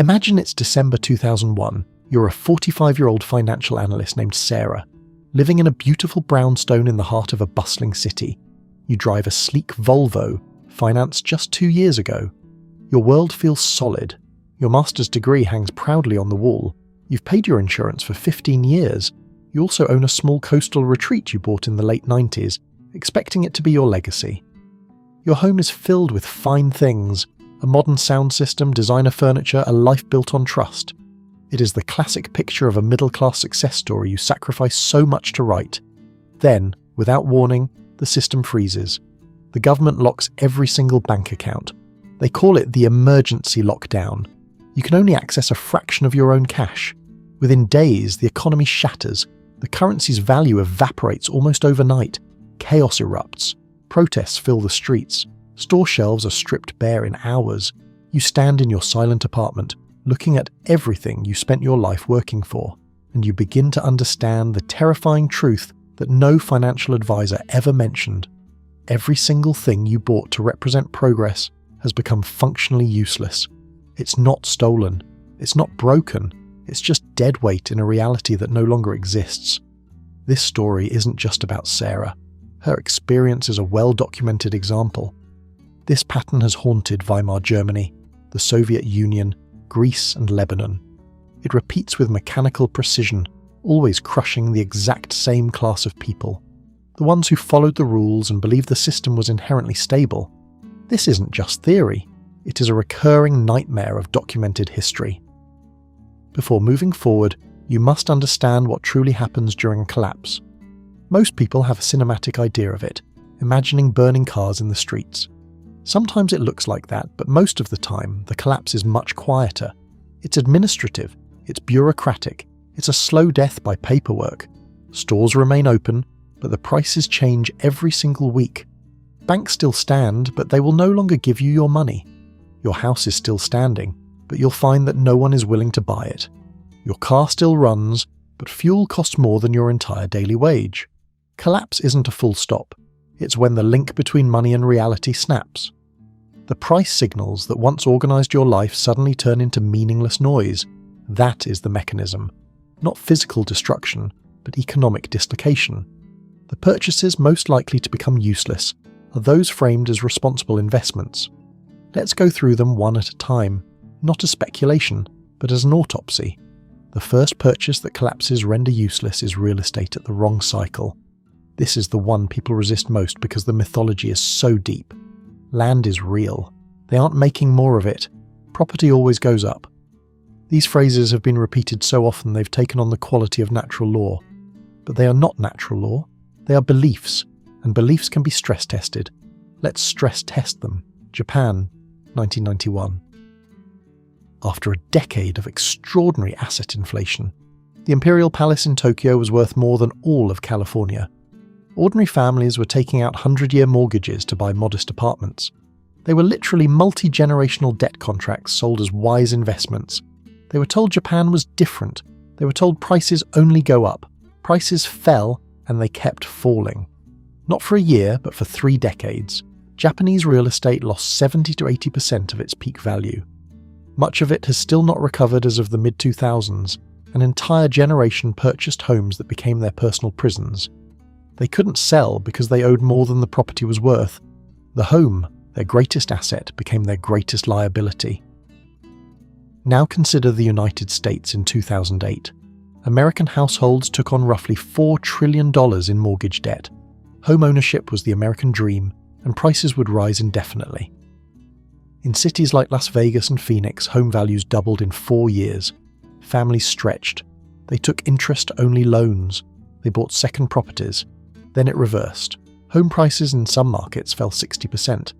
Imagine it's December 2001. You're a 45-year-old financial analyst named Sarah, living in a beautiful brownstone in the heart of a bustling city. You drive a sleek Volvo, financed just 2 years ago. Your world feels solid. Your master's degree hangs proudly on the wall. You've paid your insurance for 15 years. You also own a small coastal retreat you bought in the late 90s, expecting it to be your legacy. Your home is filled with fine things, a modern sound system, designer furniture, a life built on trust. It is the classic picture of a middle-class success story you sacrifice so much to write. Then, without warning, the system freezes. The government locks every single bank account. They call it the emergency lockdown. You can only access a fraction of your own cash. Within days, the economy shatters. The currency's value evaporates almost overnight. Chaos erupts. Protests fill the streets. Store shelves are stripped bare in hours. You stand in your silent apartment, looking at everything you spent your life working for, and you begin to understand the terrifying truth that no financial advisor ever mentioned. Every single thing you bought to represent progress has become functionally useless. It's not stolen. It's not broken. It's just dead weight in a reality that no longer exists. This story isn't just about Sarah. Her experience is a well-documented example. This pattern has haunted Weimar Germany, the Soviet Union, Greece and Lebanon. It repeats with mechanical precision, always crushing the exact same class of people. The ones who followed the rules and believed the system was inherently stable. This isn't just theory. It is a recurring nightmare of documented history. Before moving forward, you must understand what truly happens during a collapse. Most people have a cinematic idea of it, imagining burning cars in the streets. Sometimes it looks like that, but most of the time, the collapse is much quieter. It's administrative, it's bureaucratic, it's a slow death by paperwork. Stores remain open, but the prices change every single week. Banks still stand, but they will no longer give you your money. Your house is still standing, but you'll find that no one is willing to buy it. Your car still runs, but fuel costs more than your entire daily wage. Collapse isn't a full stop. It's when the link between money and reality snaps. The price signals that once organized your life suddenly turn into meaningless noise. That is the mechanism. Not physical destruction, but economic dislocation. The purchases most likely to become useless are those framed as responsible investments. Let's go through them one at a time, not as speculation, but as an autopsy. The first purchase that collapses render useless is real estate at the wrong cycle. This is the one people resist most because the mythology is so deep. Land is real. They aren't making more of it. Property always goes up. These phrases have been repeated so often they've taken on the quality of natural law. But they are not natural law. They are beliefs, and beliefs can be stress tested. Let's stress test them. Japan, 1991. After a decade of extraordinary asset inflation, the Imperial Palace in Tokyo was worth more than all of California. Ordinary families were taking out 100-year mortgages to buy modest apartments. They were literally multi-generational debt contracts sold as wise investments. They were told Japan was different. They were told prices only go up. Prices fell, and they kept falling. Not for a year, but for 3 decades. Japanese real estate lost 70 to 80% of its peak value. Much of it has still not recovered as of the mid-2000s. An entire generation purchased homes that became their personal prisons. They couldn't sell because they owed more than the property was worth. The home, their greatest asset, became their greatest liability. Now consider the United States in 2008. American households took on roughly $4 trillion in mortgage debt. Home ownership was the American dream, and prices would rise indefinitely. In cities like Las Vegas and Phoenix, home values doubled in 4 years. Families stretched. They took interest-only loans. They bought second properties. Then it reversed. Home prices in some markets fell 60%.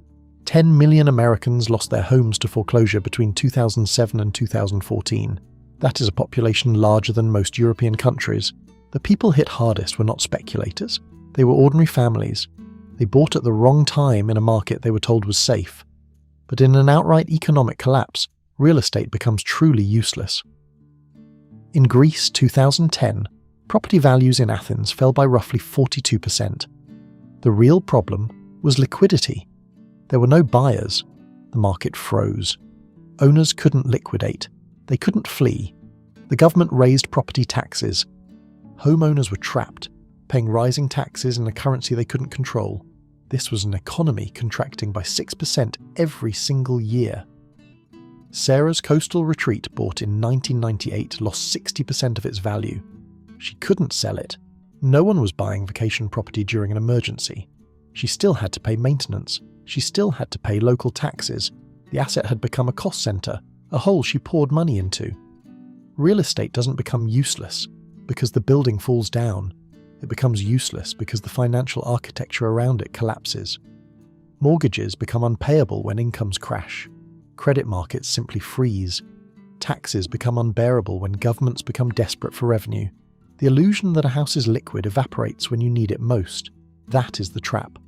10 million Americans lost their homes to foreclosure between 2007 and 2014. That is a population larger than most European countries. The people hit hardest were not speculators. They were ordinary families. They bought at the wrong time in a market they were told was safe. But in an outright economic collapse, real estate becomes truly useless. In Greece, 2010, property values in Athens fell by roughly 42%. The real problem was liquidity. There were no buyers. The market froze. Owners couldn't liquidate. They couldn't flee. The government raised property taxes. Homeowners were trapped, paying rising taxes in a currency they couldn't control. This was an economy contracting by 6% every single year. Sarah's coastal retreat, bought in 1998, lost 60% of its value. She couldn't sell it. No one was buying vacation property during an emergency. She still had to pay maintenance. She still had to pay local taxes. The asset had become a cost centre, a hole she poured money into. Real estate doesn't become useless because the building falls down. It becomes useless because the financial architecture around it collapses. Mortgages become unpayable when incomes crash. Credit markets simply freeze. Taxes become unbearable when governments become desperate for revenue. The illusion that a house is liquid evaporates when you need it most. That is the trap.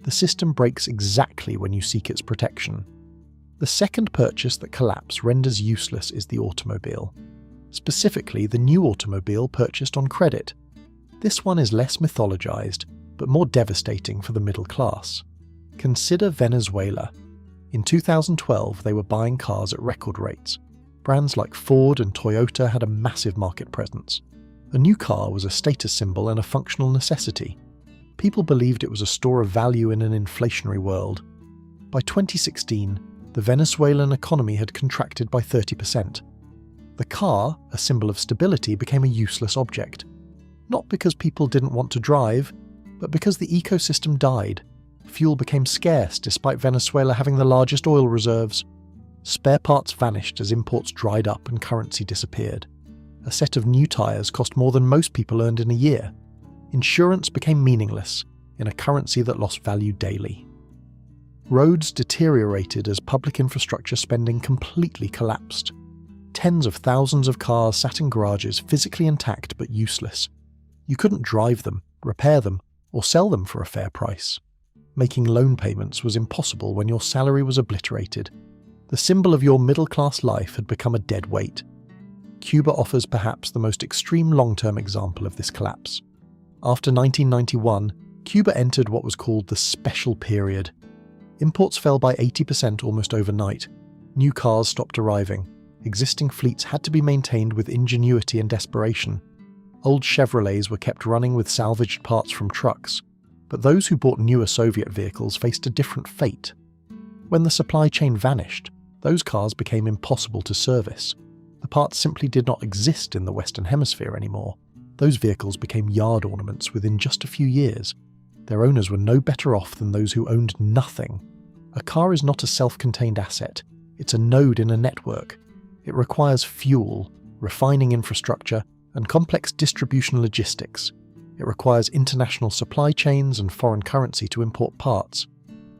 The system breaks exactly when you seek its protection. The second purchase that collapse renders useless is the automobile. Specifically, the new automobile purchased on credit. This one is less mythologized, but more devastating for the middle class. Consider Venezuela. In 2012, they were buying cars at record rates. Brands like Ford and Toyota had a massive market presence. A new car was a status symbol and a functional necessity. People believed it was a store of value in an inflationary world. By 2016, the Venezuelan economy had contracted by 30%. The car, a symbol of stability, became a useless object. Not because people didn't want to drive, but because the ecosystem died. Fuel became scarce despite Venezuela having the largest oil reserves. Spare parts vanished as imports dried up and currency disappeared. A set of new tyres cost more than most people earned in a year. Insurance became meaningless in a currency that lost value daily. Roads deteriorated as public infrastructure spending completely collapsed. Tens of thousands of cars sat in garages, physically intact but useless. You couldn't drive them, repair them, or sell them for a fair price. Making loan payments was impossible when your salary was obliterated. The symbol of your middle-class life had become a dead weight. Cuba offers perhaps the most extreme long-term example of this collapse. After 1991, Cuba entered what was called the Special Period. Imports fell by 80% almost overnight. New cars stopped arriving. Existing fleets had to be maintained with ingenuity and desperation. Old Chevrolets were kept running with salvaged parts from trucks, but those who bought newer Soviet vehicles faced a different fate. When the supply chain vanished, those cars became impossible to service. The parts simply did not exist in the Western Hemisphere anymore. Those vehicles became yard ornaments within just a few years. Their owners were no better off than those who owned nothing. A car is not a self-contained asset. It's a node in a network. It requires fuel, refining infrastructure, and complex distribution logistics. It requires international supply chains and foreign currency to import parts.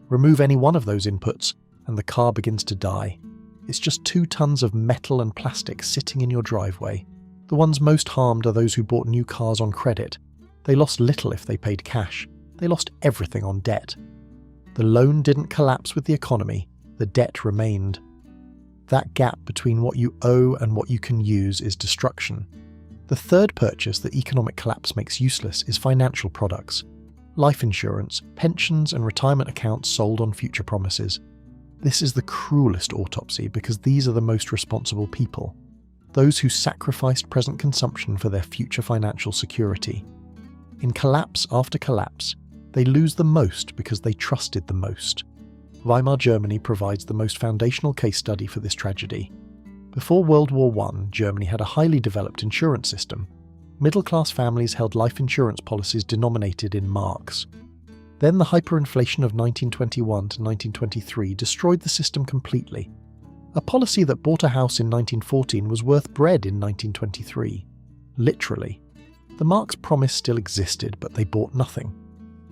Remove any one of those inputs, and the car begins to die. It's just 2 tons of metal and plastic sitting in your driveway. The ones most harmed are those who bought new cars on credit. They lost little if they paid cash. They lost everything on debt. The loan didn't collapse with the economy. The debt remained. That gap between what you owe and what you can use is destruction. The third purchase that economic collapse makes useless is financial products. Life insurance, pensions, and retirement accounts sold on future promises. This is the cruelest autopsy because these are the most responsible people. Those who sacrificed present consumption for their future financial security. In collapse after collapse, they lose the most because they trusted the most. Weimar Germany provides the most foundational case study for this tragedy. Before World War I, Germany had a highly developed insurance system. Middle-class families held life insurance policies denominated in marks. Then the hyperinflation of 1921 to 1923 destroyed the system completely. A policy that bought a house in 1914 was worth bread in 1923. Literally. The marks promise still existed, but they bought nothing.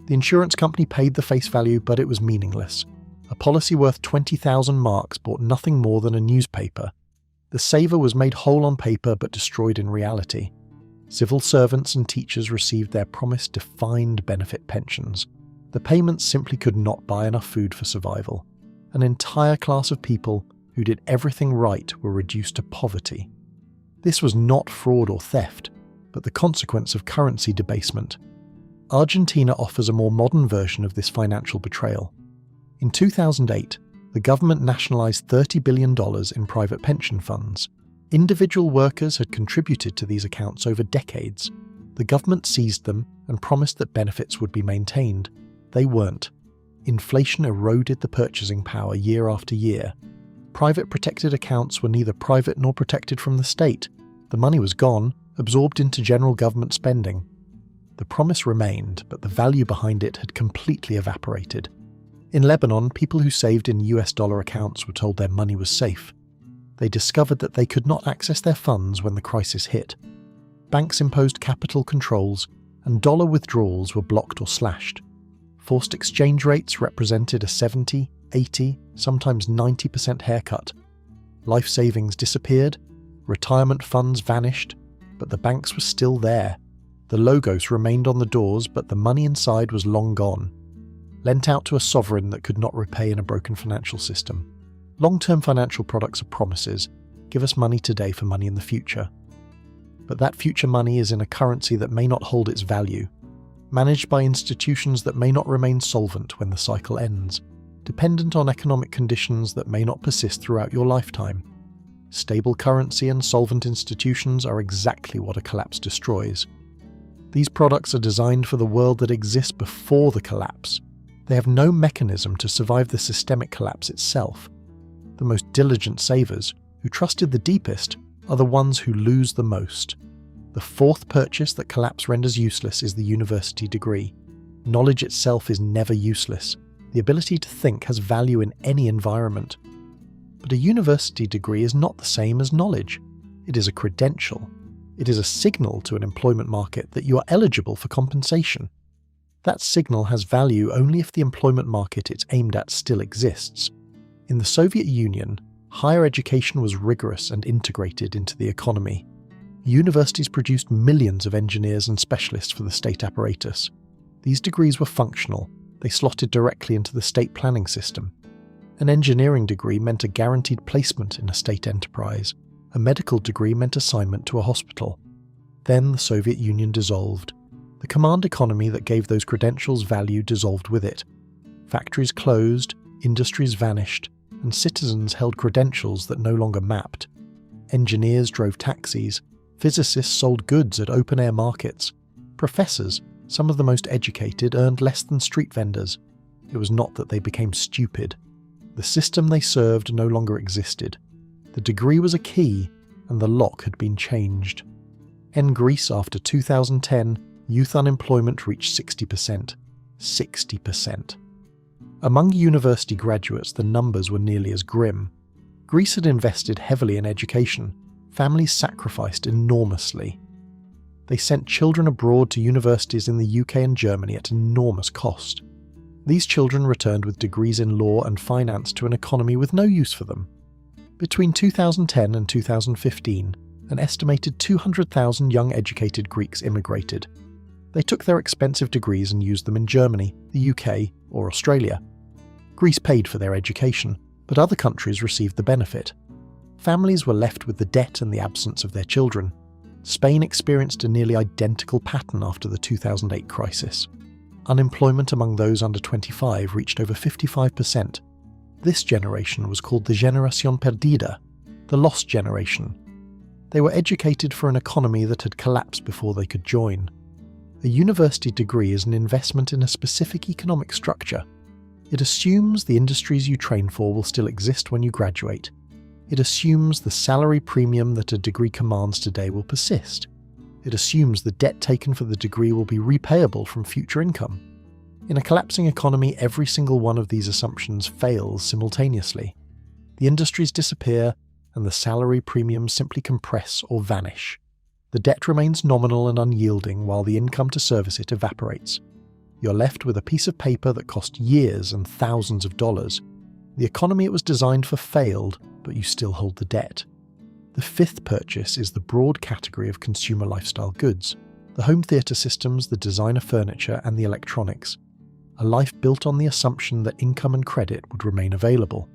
The insurance company paid the face value, but it was meaningless. A policy worth 20,000 marks bought nothing more than a newspaper. The saver was made whole on paper but destroyed in reality. Civil servants and teachers received their promised defined benefit pensions. The payments simply could not buy enough food for survival. An entire class of people who did everything right were reduced to poverty. This was not fraud or theft, but the consequence of currency debasement. Argentina offers a more modern version of this financial betrayal. In 2008, the government nationalized $30 billion in private pension funds. Individual workers had contributed to these accounts over decades. The government seized them and promised that benefits would be maintained. They weren't. Inflation eroded the purchasing power year after year. Private protected accounts were neither private nor protected from the state. The money was gone, absorbed into general government spending. The promise remained, but the value behind it had completely evaporated. In Lebanon, people who saved in US dollar accounts were told their money was safe. They discovered that they could not access their funds when the crisis hit. Banks imposed capital controls, and dollar withdrawals were blocked or slashed. Forced exchange rates represented a 70, 80, sometimes 90% haircut. Life savings disappeared, retirement funds vanished, but the banks were still there. The logos remained on the doors, but the money inside was long gone. Lent out to a sovereign that could not repay in a broken financial system. Long-term financial products are promises. Give us money today for money in the future. But that future money is in a currency that may not hold its value, managed by institutions that may not remain solvent when the cycle ends, dependent on economic conditions that may not persist throughout your lifetime. Stable currency and solvent institutions are exactly what a collapse destroys. These products are designed for the world that exists before the collapse. They have no mechanism to survive the systemic collapse itself. The most diligent savers, who trusted the deepest, are the ones who lose the most. The fourth purchase that collapse renders useless is the university degree. Knowledge itself is never useless. The ability to think has value in any environment. But a university degree is not the same as knowledge. It is a credential. It is a signal to an employment market that you are eligible for compensation. That signal has value only if the employment market it's aimed at still exists. In the Soviet Union, higher education was rigorous and integrated into the economy. Universities produced millions of engineers and specialists for the state apparatus. These degrees were functional. They slotted directly into the state planning system. An engineering degree meant a guaranteed placement in a state enterprise. A medical degree meant assignment to a hospital. Then the Soviet Union dissolved. The command economy that gave those credentials value dissolved with it. Factories closed, industries vanished, and citizens held credentials that no longer mapped. Engineers drove taxis, physicists sold goods at open-air markets. Professors, some of the most educated, earned less than street vendors. It was not that they became stupid. The system they served no longer existed. The degree was a key, and the lock had been changed. In Greece after 2010, youth unemployment reached 60%. 60%. Among university graduates, the numbers were nearly as grim. Greece had invested heavily in education. Families sacrificed enormously. They sent children abroad to universities in the UK and Germany at enormous cost. These children returned with degrees in law and finance to an economy with no use for them. Between 2010 and 2015, an estimated 200,000 young educated Greeks immigrated. They took their expensive degrees and used them in Germany, the UK, or Australia. Greece paid for their education, but other countries received the benefit. Families were left with the debt and the absence of their children. Spain experienced a nearly identical pattern after the 2008 crisis. Unemployment among those under 25 reached over 55%. This generation was called the Generación Perdida, the lost generation. They were educated for an economy that had collapsed before they could join. A university degree is an investment in a specific economic structure. It assumes the industries you train for will still exist when you graduate. It assumes the salary premium that a degree commands today will persist. It assumes the debt taken for the degree will be repayable from future income. In a collapsing economy, every single one of these assumptions fails simultaneously. The industries disappear, and the salary premiums simply compress or vanish. The debt remains nominal and unyielding while the income to service it evaporates. You're left with a piece of paper that cost years and thousands of dollars. The economy it was designed for failed, but you still hold the debt. The fifth purchase is the broad category of consumer lifestyle goods, the home theatre systems, the designer furniture, and the electronics. A life built on the assumption that income and credit would remain available.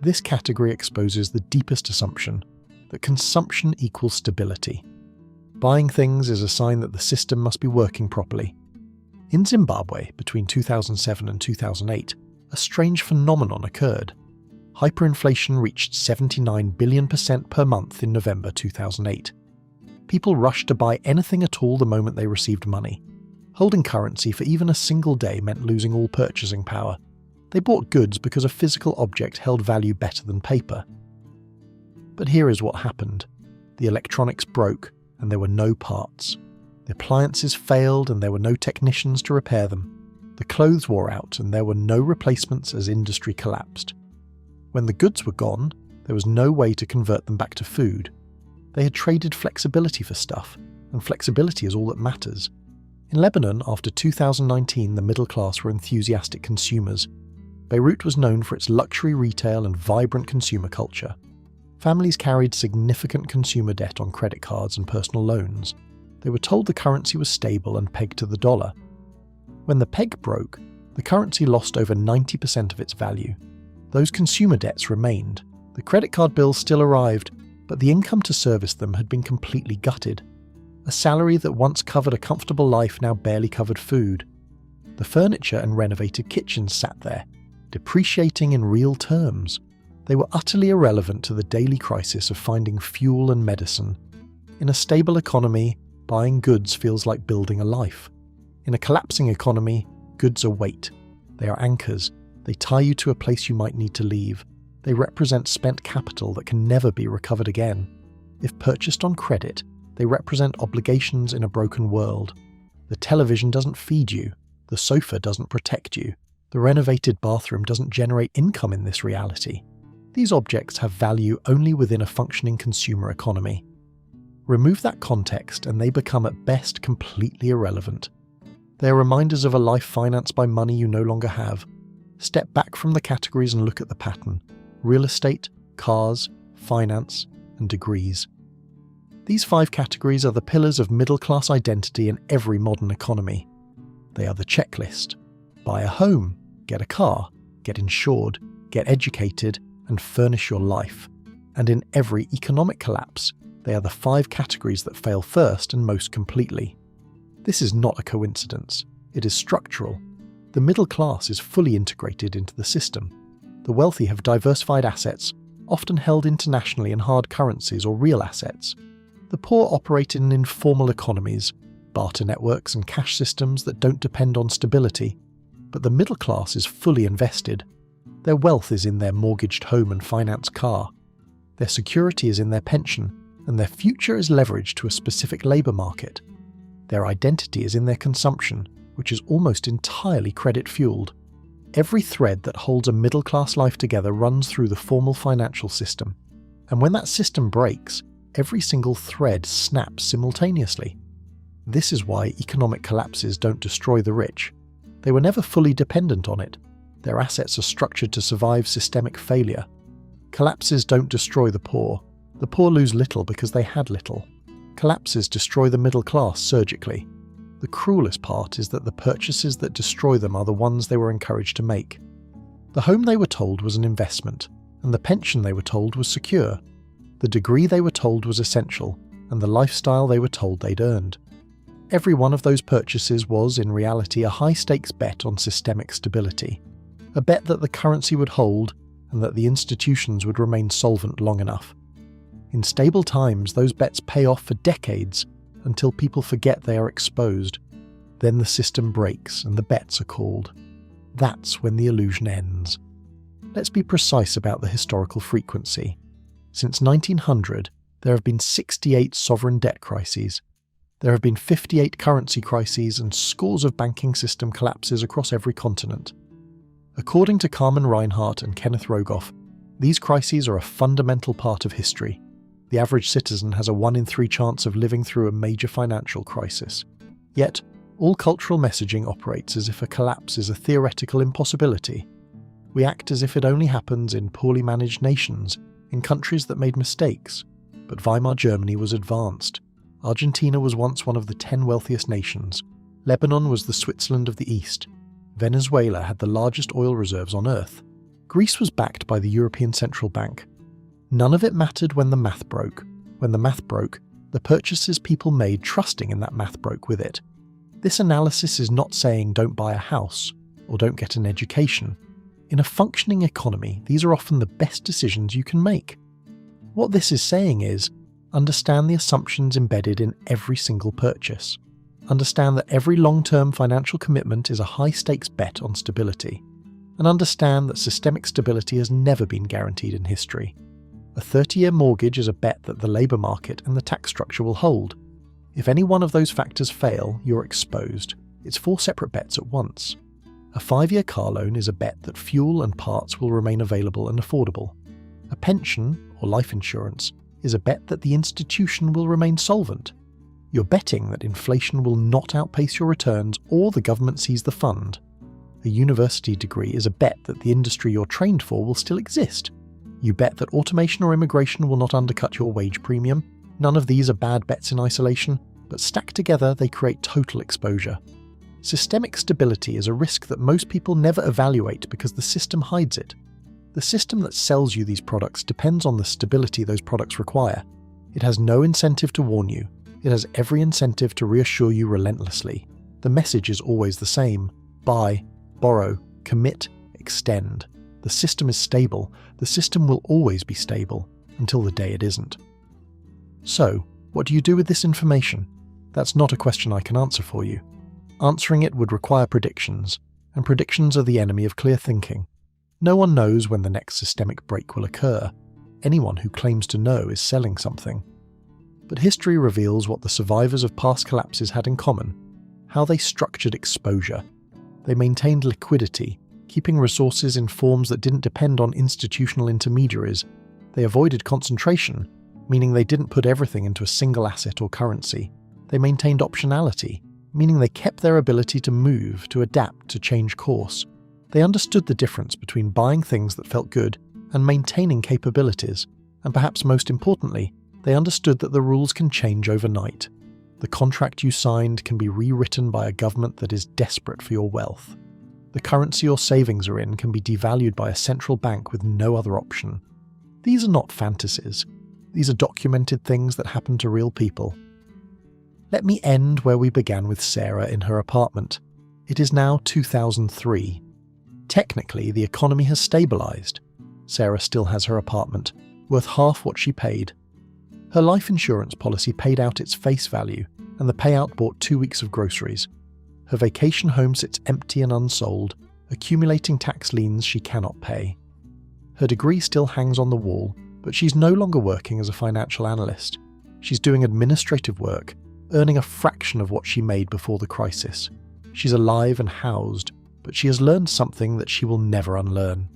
This category exposes the deepest assumption, that consumption equals stability. Buying things is a sign that the system must be working properly. In Zimbabwe, between 2007 and 2008, a strange phenomenon occurred. hyperinflation reached 79% per month in November 2008. People rushed to buy anything at all the moment they received money. Holding currency for even a single day meant losing all purchasing power. They bought goods because a physical object held value better than paper. But here is what happened. The electronics broke and there were no parts. The appliances failed and there were no technicians to repair them. The clothes wore out and there were no replacements as industry collapsed. When the goods were gone, there was no way to convert them back to food. They had traded flexibility for stuff, and flexibility is all that matters. In Lebanon, after 2019, the middle class were enthusiastic consumers. Beirut was known for its luxury retail and vibrant consumer culture. Families carried significant consumer debt on credit cards and personal loans. They were told the currency was stable and pegged to the dollar. When the peg broke, the currency lost over 90% of its value. Those consumer debts remained. The credit card bills still arrived, but the income to service them had been completely gutted. A salary that once covered a comfortable life now barely covered food. The furniture and renovated kitchens sat there, depreciating in real terms. They were utterly irrelevant to the daily crisis of finding fuel and medicine. In a stable economy, buying goods feels like building a life. In a collapsing economy, goods are weight. They are anchors. They tie you to a place you might need to leave. They represent spent capital that can never be recovered again. If purchased on credit, they represent obligations in a broken world. The television doesn't feed you. The sofa doesn't protect you. The renovated bathroom doesn't generate income in this reality. These objects have value only within a functioning consumer economy. Remove that context and they become at best completely irrelevant. They are reminders of a life financed by money you no longer have. Step back from the categories and look at the pattern. Real estate, cars, finance, and degrees. These 5 categories are the pillars of middle-class identity in every modern economy. They are the checklist. Buy a home, get a car, get insured, get educated, and furnish your life. And in every economic collapse, they are the 5 categories that fail first and most completely. This is not a coincidence. It is structural. The middle class is fully integrated into the system. The wealthy have diversified assets, often held internationally in hard currencies or real assets. The poor operate in informal economies, barter networks and cash systems that don't depend on stability. But the middle class is fully invested. Their wealth is in their mortgaged home and financed car. Their security is in their pension, and their future is leveraged to a specific labour market. Their identity is in their consumption, which is almost entirely credit-fueled. Every thread that holds a middle-class life together runs through the formal financial system. And when that system breaks, every single thread snaps simultaneously. This is why economic collapses don't destroy the rich. They were never fully dependent on it. Their assets are structured to survive systemic failure. Collapses don't destroy the poor. The poor lose little because they had little. Collapses destroy the middle class surgically. The cruelest part is that the purchases that destroy them are the ones they were encouraged to make. The home they were told was an investment, and the pension they were told was secure. The degree they were told was essential, and the lifestyle they were told they'd earned. Every one of those purchases was, in reality, a high-stakes bet on systemic stability. A bet that the currency would hold, and that the institutions would remain solvent long enough. In stable times, those bets pay off for decades, until people forget they are exposed. Then the system breaks and the bets are called. That's when the illusion ends. Let's be precise about the historical frequency. Since 1900, there have been 68 sovereign debt crises. There have been 58 currency crises and scores of banking system collapses across every continent. According to Carmen Reinhart and Kenneth Rogoff, these crises are a fundamental part of history. The average citizen has a 1 in 3 chance of living through a major financial crisis. Yet, all cultural messaging operates as if a collapse is a theoretical impossibility. We act as if it only happens in poorly managed nations, in countries that made mistakes. But Weimar Germany was advanced. Argentina was once one of the 10 wealthiest nations. Lebanon was the Switzerland of the East. Venezuela had the largest oil reserves on Earth. Greece was backed by the European Central Bank. None of it mattered when the math broke. When the math broke, the purchases people made trusting in that math broke with it. This analysis is not saying don't buy a house or don't get an education. In a functioning economy, these are often the best decisions you can make. What this is saying is, understand the assumptions embedded in every single purchase. Understand that every long-term financial commitment is a high-stakes bet on stability. And understand that systemic stability has never been guaranteed in history. A 30-year mortgage is a bet that the labour market and the tax structure will hold. If any one of those factors fail, you're exposed. It's 4 separate bets at once. A 5-year car loan is a bet that fuel and parts will remain available and affordable. A pension, or life insurance, is a bet that the institution will remain solvent. You're betting that inflation will not outpace your returns or the government sees the fund. A university degree is a bet that the industry you're trained for will still exist. You bet that automation or immigration will not undercut your wage premium. None of these are bad bets in isolation, but stacked together they create total exposure. Systemic stability is a risk that most people never evaluate because the system hides it. The system that sells you these products depends on the stability those products require. It has no incentive to warn you. It has every incentive to reassure you relentlessly. The message is always the same: buy, borrow, commit, extend. The system is stable. The system will always be stable until the day it isn't. So, what do you do with this information? That's not a question I can answer for you. Answering it would require predictions, and predictions are the enemy of clear thinking. No one knows when the next systemic break will occur. Anyone who claims to know is selling something. But history reveals what the survivors of past collapses had in common: how they structured exposure. They maintained liquidity, keeping resources in forms that didn't depend on institutional intermediaries. They avoided concentration, meaning they didn't put everything into a single asset or currency. They maintained optionality, meaning they kept their ability to move, to adapt, to change course. They understood the difference between buying things that felt good and maintaining capabilities, and perhaps most importantly, they understood that the rules can change overnight. The contract you signed can be rewritten by a government that is desperate for your wealth. The currency your savings are in can be devalued by a central bank with no other option. These are not fantasies. These are documented things that happen to real people. Let me end where we began with Sarah in her apartment. It is now 2003. Technically, the economy has stabilised. Sarah still has her apartment, worth half what she paid. Her life insurance policy paid out its face value, and the payout bought 2 weeks of groceries. Her vacation home sits empty and unsold, accumulating tax liens she cannot pay. Her degree still hangs on the wall, but she's no longer working as a financial analyst. She's doing administrative work, earning a fraction of what she made before the crisis. She's alive and housed, but she has learned something that she will never unlearn.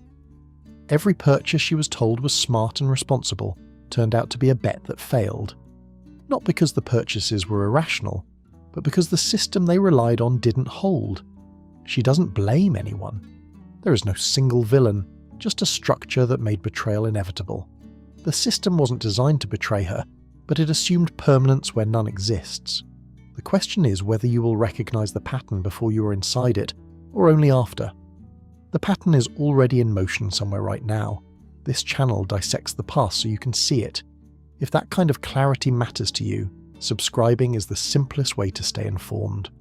Every purchase she was told was smart and responsible turned out to be a bet that failed. Not because the purchases were irrational, but because the system they relied on didn't hold. She doesn't blame anyone. There is no single villain, just a structure that made betrayal inevitable. The system wasn't designed to betray her, but it assumed permanence where none exists. The question is whether you will recognize the pattern before you are inside it, or only after. The pattern is already in motion somewhere right now. This channel dissects the past so you can see it. If that kind of clarity matters to you, subscribing is the simplest way to stay informed.